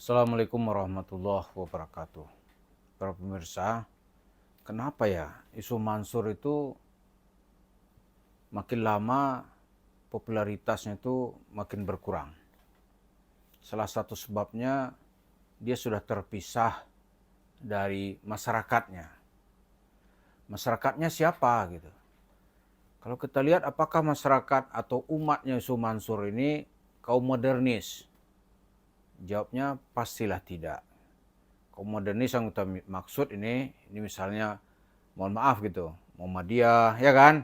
Assalamualaikum warahmatullahi wabarakatuh. Para pemirsa, kenapa ya isu Mansur itu makin lama popularitasnya itu makin berkurang? Salah satu sebabnya dia sudah terpisah dari masyarakatnya. Masyarakatnya siapa gitu? Kalau kita lihat apakah masyarakat atau umatnya isu Mansur ini kaum modernis? Jawabnya pastilah tidak. Kaum modernis yang kita maksud ini misalnya, mohon maaf gitu, Muhammadiyah, ya kan?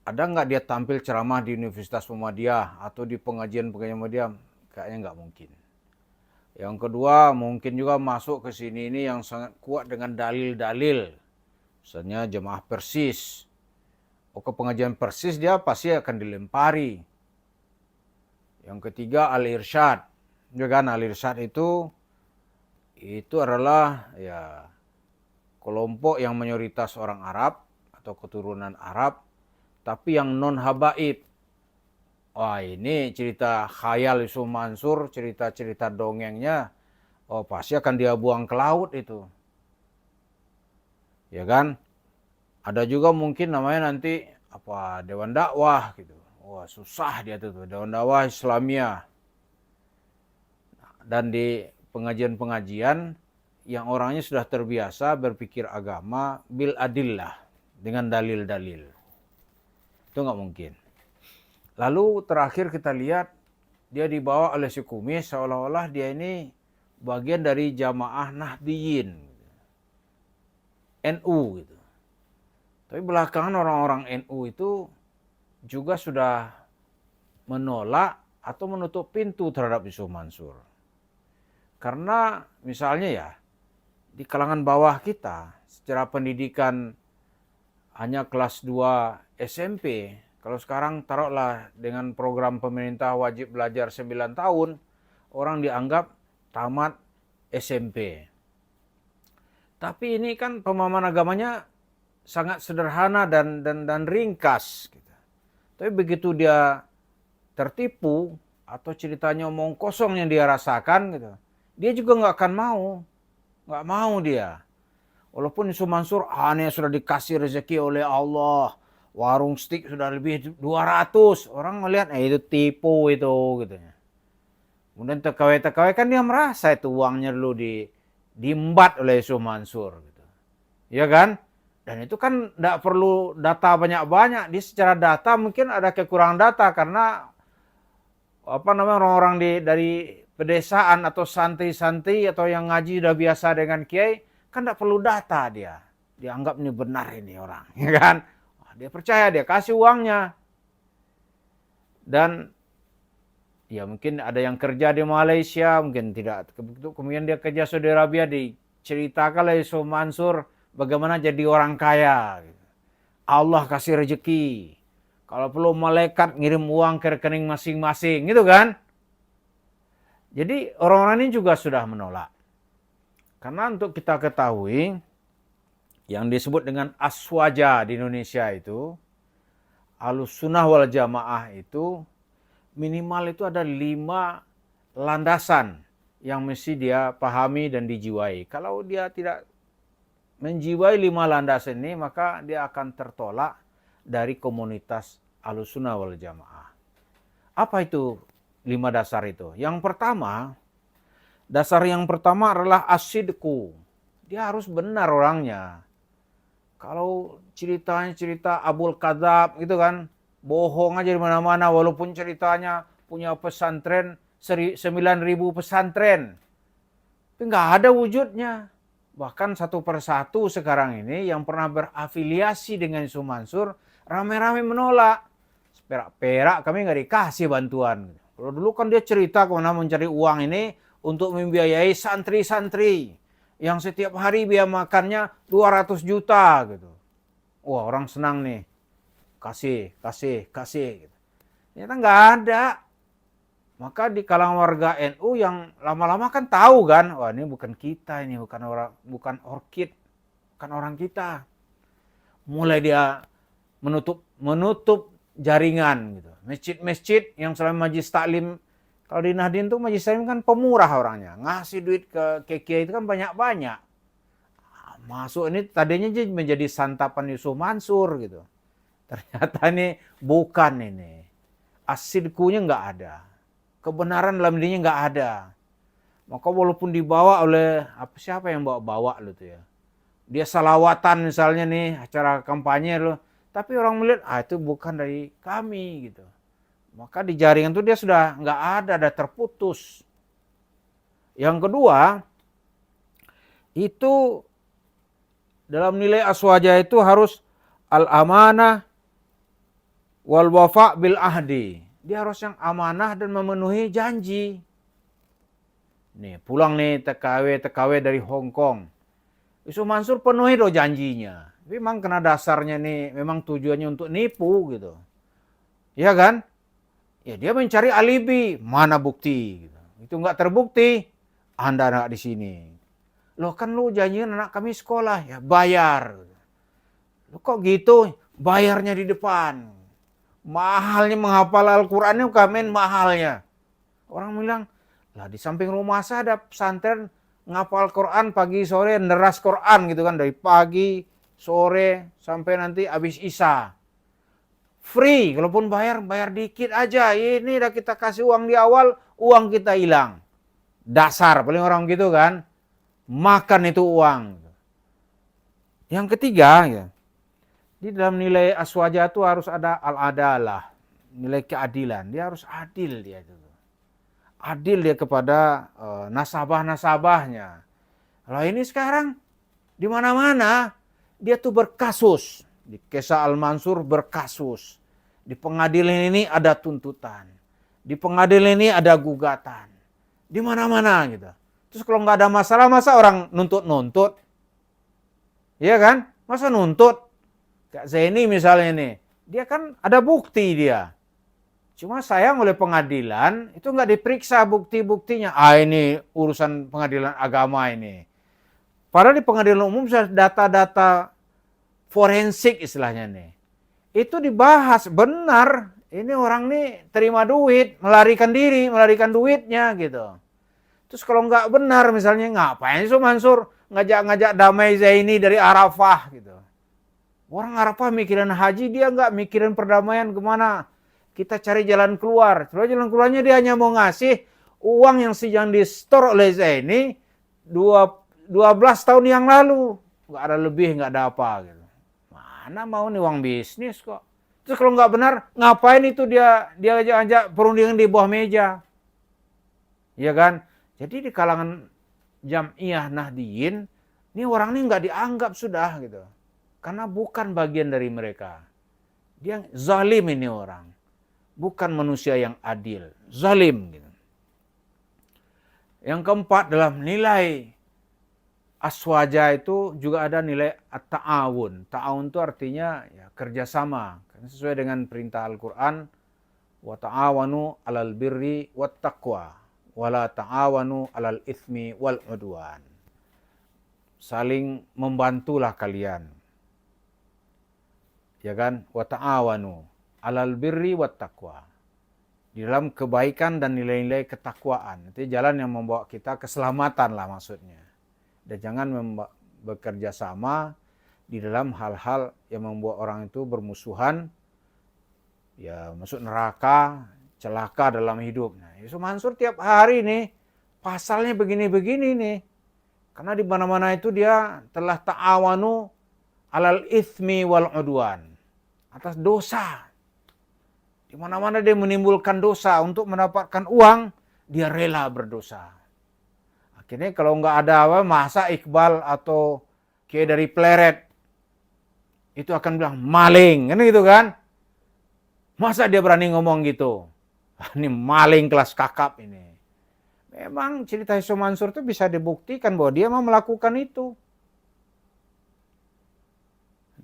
Ada nggak dia tampil ceramah di Universitas Muhammadiyah atau di pengajian-pengajian Muhammadiyah? Kayaknya nggak mungkin. Yang kedua, mungkin juga masuk ke sini ini yang sangat kuat dengan dalil-dalil. Misalnya jemaah Persis. Ke pengajian Persis dia pasti akan dilempari. Yang ketiga, Al-Irsyad. Ya kan, Al-Irsyad itu adalah ya kelompok yang mayoritas orang Arab atau keturunan Arab, tapi yang non habaib. Wah, ini cerita khayal Yusuf Mansur, cerita-cerita dongengnya, pasti akan dia buang ke laut itu. Ya kan? Ada juga mungkin namanya nanti Dewan Dakwah gitu. Wah, susah dia tuh, Dewan Dakwah Islamiyah. Dan di pengajian-pengajian yang orangnya sudah terbiasa berpikir agama bil adillah, dengan dalil-dalil. Itu nggak mungkin. Lalu terakhir kita lihat dia dibawa oleh si kumis seolah-olah dia ini bagian dari jamaah Nahdliyin, NU gitu. Tapi belakangan orang-orang NU itu juga sudah menolak atau menutup pintu terhadap Yusuf Mansur. Karena misalnya ya, di kalangan bawah kita, secara pendidikan hanya kelas 2 SMP, kalau sekarang taruhlah dengan program pemerintah wajib belajar 9 tahun, orang dianggap tamat SMP. Tapi ini kan pemahaman agamanya sangat sederhana dan ringkas. Gitu. Tapi begitu dia tertipu atau ceritanya omong kosong yang dia rasakan, gitu, dia juga nggak akan nggak mau dia. Walaupun Yusuf Mansur aneh sudah dikasih rezeki oleh Allah, warung stik sudah lebih 200, orang melihat itu tipu itu gitu. Kemudian TKW kan dia merasa itu uangnya dulu diembat oleh Yusuf Mansur gitu. Ya kan? Dan itu kan tidak perlu data banyak-banyak. Dia secara data mungkin ada kekurangan data karena orang-orang dari pedesaan atau santri-santri atau yang ngaji sudah biasa dengan kiai kan tidak perlu data dia. Dianggap ini benar ini orang, ya kan? Dia percaya, dia kasih uangnya. Dan ya mungkin ada yang kerja di Malaysia, mungkin tidak. Kemudian dia kerja Saudi Arabia, diceritakan oleh Yusuf Mansur bagaimana jadi orang kaya. Allah kasih rezeki. Kalau perlu malaikat ngirim uang ke rekening masing-masing, gitu kan? Jadi orang-orang ini juga sudah menolak. Karena untuk kita ketahui, yang disebut dengan aswaja di Indonesia itu, Ahlussunnah wal Jamaah itu, minimal itu ada 5 landasan yang mesti dia pahami dan dijiwai. Kalau dia tidak menjiwai 5 landasan ini, maka dia akan tertolak dari komunitas Ahlussunnah wal Jamaah. Apa itu 5 dasar itu? Dasar yang pertama adalah as-sidqu. Dia harus benar orangnya. Kalau cerita Abul Kadzab gitu kan, bohong aja di mana-mana walaupun ceritanya punya pesantren 9.000 pesantren. Tapi nggak ada wujudnya. Bahkan satu persatu sekarang ini yang pernah berafiliasi dengan Yusuf Mansur rame-rame menolak. Perak-perak kami nggak dikasih bantuan. Kalau dulu kan dia cerita kemana mencari uang ini untuk membiayai santri-santri yang setiap hari biaya makannya 200 juta gitu. Wah, orang senang nih. Kasih. Gitu. Ternyata nggak ada. Maka di kalangan warga NU yang lama-lama kan tahu kan, wah ini bukan kita, ini bukan orkid, bukan orang kita. Mulai dia menutup jaringan gitu. Masjid-masjid yang selama majlis taklim Kalau di Nahdien tuh Majelis Taklim kan pemurah orangnya. Ngasih duit ke kiai itu kan banyak-banyak. Masuk ini tadinya menjadi santapan Yusuf Mansur gitu. Ternyata ini bukan ini. Asidkunya nggak ada. Kebenaran dalam dirinya nggak ada. Maka walaupun dibawa oleh siapa yang bawa lu tuh ya. Dia salawatan misalnya nih acara kampanye lu, tapi orang melihat itu bukan dari kami gitu. Maka di jaringan tuh dia sudah nggak ada terputus. Yang kedua, itu dalam nilai aswaja itu harus al-amanah wal wafa bil ahdi. Dia harus yang amanah dan memenuhi janji. Nih, pulang nih TKW dari Hong Kong. Yusuf Mansur penuhi loh janjinya. Tapi memang kena dasarnya nih, memang tujuannya untuk nipu gitu. Ya kan? Ya dia mencari alibi, mana bukti gitu. Itu nggak terbukti, Anda anak di sini. Loh kan lu janjian anak kami sekolah, ya bayar. Loh kok gitu? Bayarnya di depan. Mahalnya menghafal Al-Qur'annya kamen mahalnya. Orang bilang, lah di samping rumah saya ada pesantren ngapal Quran pagi sore, neras Quran gitu kan. Dari pagi, sore, sampai nanti habis Isya. Free, kalaupun bayar dikit aja. Ini udah kita kasih uang di awal, uang kita hilang. Dasar, paling orang gitu kan. Makan itu uang. Yang ketiga, ya, di dalam nilai aswaja itu harus ada al-adalah. Nilai keadilan. Dia harus adil dia itu. Adil dia kepada nasabah-nasabahnya. Kalau ini sekarang di mana-mana dia tuh berkasus. Di Kisah Al-Mansur berkasus. Di pengadilan ini ada tuntutan. Di pengadilan ini ada gugatan. Di mana-mana gitu. Terus kalau nggak ada masalah, masa orang nuntut-nuntut? Iya kan? Masa nuntut? Kayak Zaini misalnya nih. Dia kan ada bukti dia. Cuma sayang oleh pengadilan, itu nggak diperiksa bukti-buktinya. Ini urusan pengadilan agama ini. Padahal di pengadilan umum sudah data-data forensik istilahnya nih. Itu dibahas, benar. Ini orang nih terima duit, melarikan diri, melarikan duitnya gitu. Terus kalau nggak benar misalnya, ngapain Yusuf Mansur ngajak-ngajak damai Zaini dari Arafah gitu. Orang Arafah mikirin haji, dia nggak mikirin perdamaian kemana. Kita cari jalan keluar. Terus jalan keluarnya dia hanya mau ngasih uang yang sedang di-store oleh Zaini 12 tahun yang lalu. Nggak ada lebih, nggak ada apa gitu. Mana mau nih uang bisnis kok. Terus kalau nggak benar, ngapain itu dia ajak-ajak perundingan di bawah meja. Iya kan? Jadi di kalangan Jam'iyah Nahdien, ini orang ini nggak dianggap sudah gitu. Karena bukan bagian dari mereka. Dia zalim ini orang. Bukan manusia yang adil. Zalim. Gitu. Yang keempat dalam nilai aswaja itu juga ada nilai ta'awun. Ta'awun itu artinya ya, kerjasama. Sesuai dengan perintah Al-Quran. Wa ta'awanu alal birri wa taqwa. Wa la ta'awanu alal ithmi wal udwan. Saling membantulah kalian. Ya kan? Wa ta'awanu alal birri wat taqwa. Di dalam kebaikan dan nilai-nilai ketakwaan. Itu jalan yang membawa kita keselamatan lah maksudnya. Dan jangan bekerja sama di dalam hal-hal yang membuat orang itu bermusuhan, ya masuk neraka, celaka dalam hidup. Nah, Yusuf Mansur tiap hari nih pasalnya begini-begini nih. Karena di mana-mana itu dia telah ta'awanu alal ithmi wal udwan. Atas dosa. Di mana-mana dia menimbulkan dosa untuk mendapatkan uang, dia rela berdosa. Akhirnya kalau nggak ada apa, masa Iqbal atau Kiai dari Pleret itu akan bilang maling, kan gitu kan? Masa dia berani ngomong gitu? Ini maling kelas kakap ini. Memang cerita Yusuf Mansur itu bisa dibuktikan bahwa dia mau melakukan itu.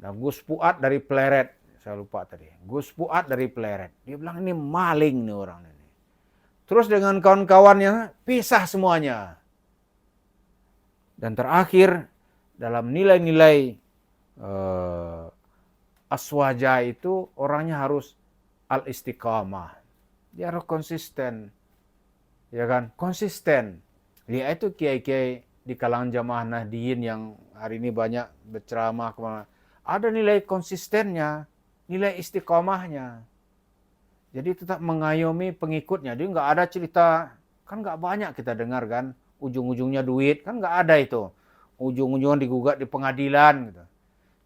Nah, Gus Fuad dari Pleret, saya lupa tadi. Gus Fuad dari Pleret. Dia bilang ini maling nih orang ini. Terus dengan kawan-kawannya pisah semuanya. Dan terakhir dalam nilai-nilai aswaja itu orangnya harus al-istiqamah. Dia harus konsisten. ya kan, konsisten. Lihat itu kiai-kiai di kalangan jamaah Nahdliyin yang hari ini banyak berceramah kemana. Ada nilai konsistennya, nilai istiqomahnya. Jadi tetap mengayomi pengikutnya. Dia nggak ada cerita, kan nggak banyak kita dengar kan, ujung-ujungnya duit, kan nggak ada itu. Ujung-ujungnya digugat di pengadilan gitu.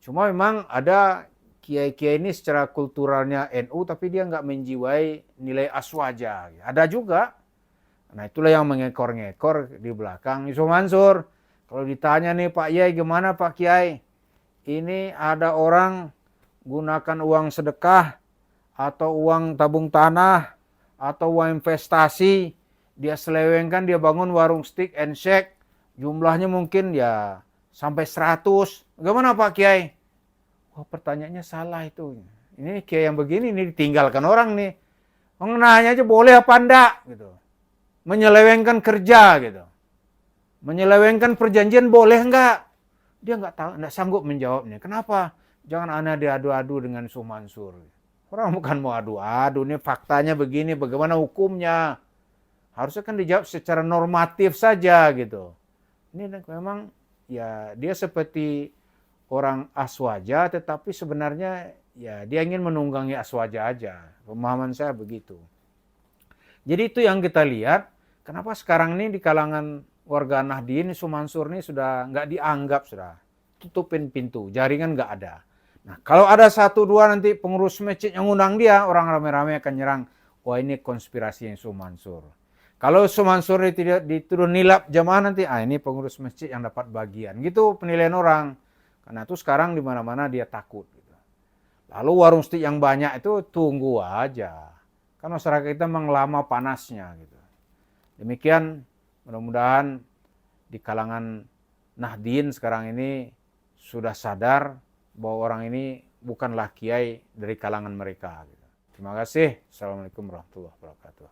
Cuma memang ada kiai-kiai ini secara kulturalnya NU, tapi dia nggak menjiwai nilai aswaja. Ada juga. Nah itulah yang mengekor-ngekor di belakang Yusuf Mansur. Kalau ditanya nih Pak Yai, gimana Pak Kiai? Ini ada orang gunakan uang sedekah, atau uang tabung tanah, atau uang investasi, dia selewengkan, dia bangun warung steak and shake, jumlahnya mungkin ya sampai 100. Gimana Pak Kiai? Wah pertanyaannya salah itu. Ini Kiai yang begini ini ditinggalkan orang nih. Nanya aja boleh apa enggak gitu. Menyelewengkan kerja gitu. Menyelewengkan perjanjian boleh enggak? Dia enggak tahu, enggak sanggup menjawabnya. Kenapa? Jangan Anda diadu-adu dengan Yusuf Mansur. Orang bukan mau adu-adu, ini faktanya begini, bagaimana hukumnya. Harusnya kan dijawab secara normatif saja gitu. Ini memang ya dia seperti orang aswaja, tetapi sebenarnya ya dia ingin menunggangi aswaja aja. Pemahaman saya begitu. Jadi itu yang kita lihat, kenapa sekarang ini di kalangan warga Nahdliyin, Yusuf Mansur ini sudah nggak dianggap, sudah tutupin pintu, jaringan nggak ada. Nah kalau ada satu dua nanti pengurus masjid yang undang dia, orang rame-rame akan nyerang, wah ini konspirasi Yusuf Mansur. Kalau Yusuf Mansur tidak dituduh nilap jamaah nanti, ini pengurus masjid yang dapat bagian. Gitu penilaian orang. Karena itu sekarang di mana-mana dia takut. Gitu. Lalu warung steak yang banyak itu tunggu aja. Kan masyarakat kita memang lama panasnya gitu. Demikian mudah-mudahan di kalangan Nahdliyin sekarang ini sudah sadar bahwa orang ini bukanlah kiai dari kalangan mereka. Gitu. Terima kasih. Assalamualaikum warahmatullahi wabarakatuh.